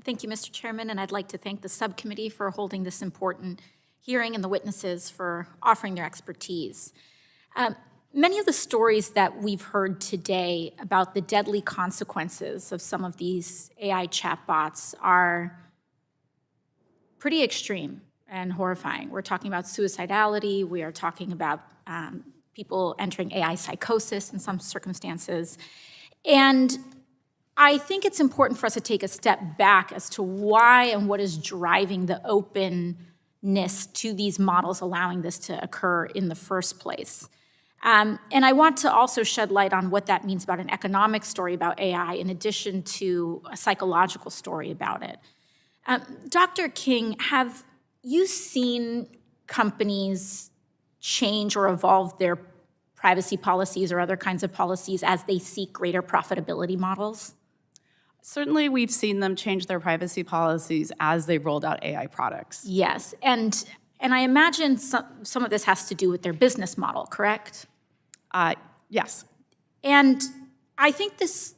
Thank you, Mr. Chairman, and I'd like to thank the subcommittee for holding this important hearing and the witnesses for offering their expertise. Many of the stories that we've heard today about the deadly consequences of some of these AI chatbots are pretty extreme and horrifying. We're talking about suicidality. We are talking about people entering AI psychosis in some circumstances. And I think it's important for us to take a step back as to why and what is driving the openness to these models allowing this to occur in the first place. And I want to also shed light on what that means about an economic story about AI in addition to a psychological story about it. Dr. King, have you seen companies change or evolve their privacy policies or other kinds of policies as they seek greater profitability models? Certainly, we've seen them change their privacy policies as they've rolled out AI products. Yes, and I imagine some of this has to do with their business model, correct? Yes. And I think this,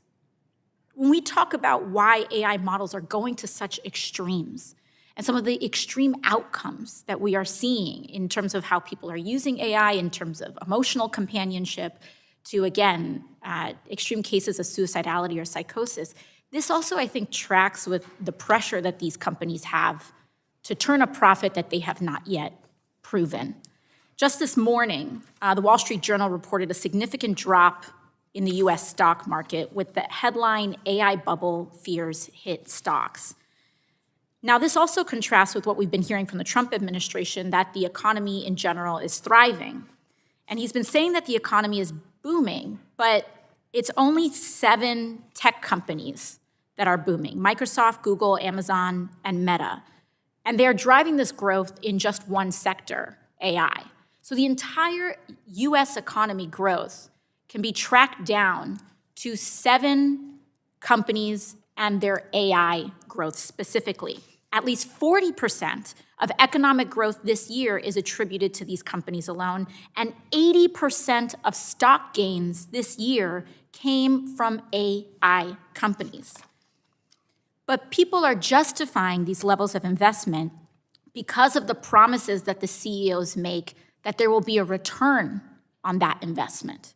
when we talk about why AI models are going to such extremes, and some of the extreme outcomes that we are seeing in terms of how people are using AI, in terms of emotional companionship, to, again, extreme cases of suicidality or psychosis, this also, I think, tracks with the pressure that these companies have to turn a profit that they have not yet proven. Just this morning, the Wall Street Journal reported a significant drop in the US stock market with the headline, "AI bubble fears hit stocks." Now, this also contrasts with what we've been hearing from the Trump administration, that the economy in general is thriving. And he's been saying that the economy is booming, but it's only 7 tech companies that are booming: Microsoft, Google, Amazon, and Meta. And they're driving this growth in just one sector, AI. So the entire US economy growth can be tracked down to 7 companies and their AI growth specifically. At least 40% of economic growth this year is attributed to these companies alone, and 80% of stock gains this year came from AI companies. But people are justifying these levels of investment because of the promises that the CEOs make that there will be a return on that investment.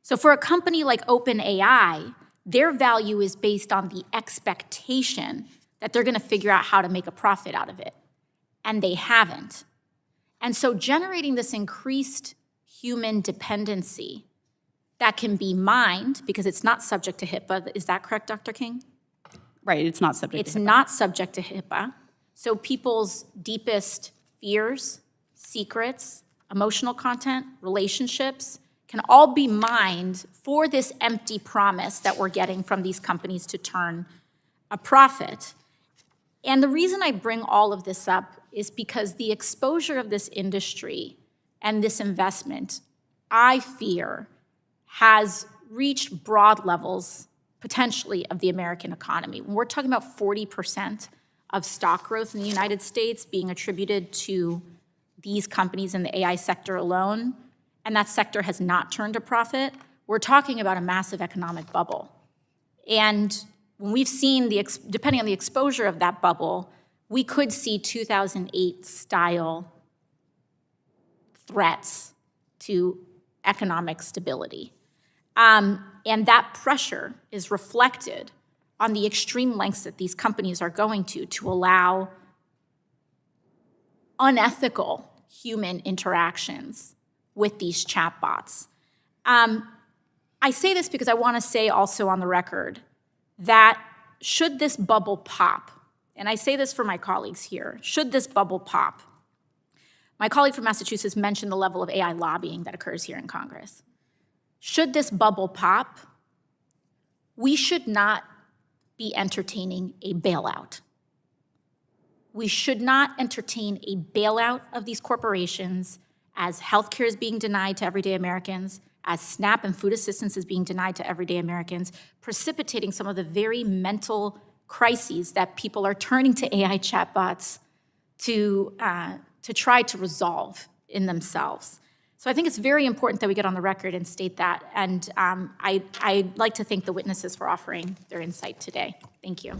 So for a company like OpenAI, their value is based on the expectation that they're going to figure out how to make a profit out of it. And they haven't. And so generating this increased human dependency that can be mined, because it's not subject to HIPAA, is that correct, Dr. King? Right, it's not subject to HIPAA. It's not subject to HIPAA. So people's deepest fears, secrets, emotional content, relationships can all be mined for this empty promise that we're getting from these companies to turn a profit. And the reason I bring all of this up is because the exposure of this industry and this investment, I fear, has reached broad levels, potentially, of the American economy. When we're talking about 40% of stock growth in the United States being attributed to these companies in the AI sector alone, and that sector has not turned a profit, we're talking about a massive economic bubble. And when we've seen, depending on the exposure of that bubble, we could see 2008-style threats to economic stability. And that pressure is reflected on the extreme lengths that these companies are going to allow unethical human interactions with these chatbots. I say this because I want to say also on the record that should this bubble pop, and I say this for my colleagues here, should this bubble pop, my colleague from Massachusetts mentioned the level of AI lobbying that occurs here in Congress. Should this bubble pop, we should not be entertaining a bailout. We should not entertain a bailout of these corporations as healthcare is being denied to everyday Americans, as SNAP and food assistance is being denied to everyday Americans, precipitating some of the very mental crises that people are turning to AI chatbots to try to resolve in themselves. So I think it's very important that we get on the record and state that. And I'd like to thank the witnesses for offering their insight today. Thank you.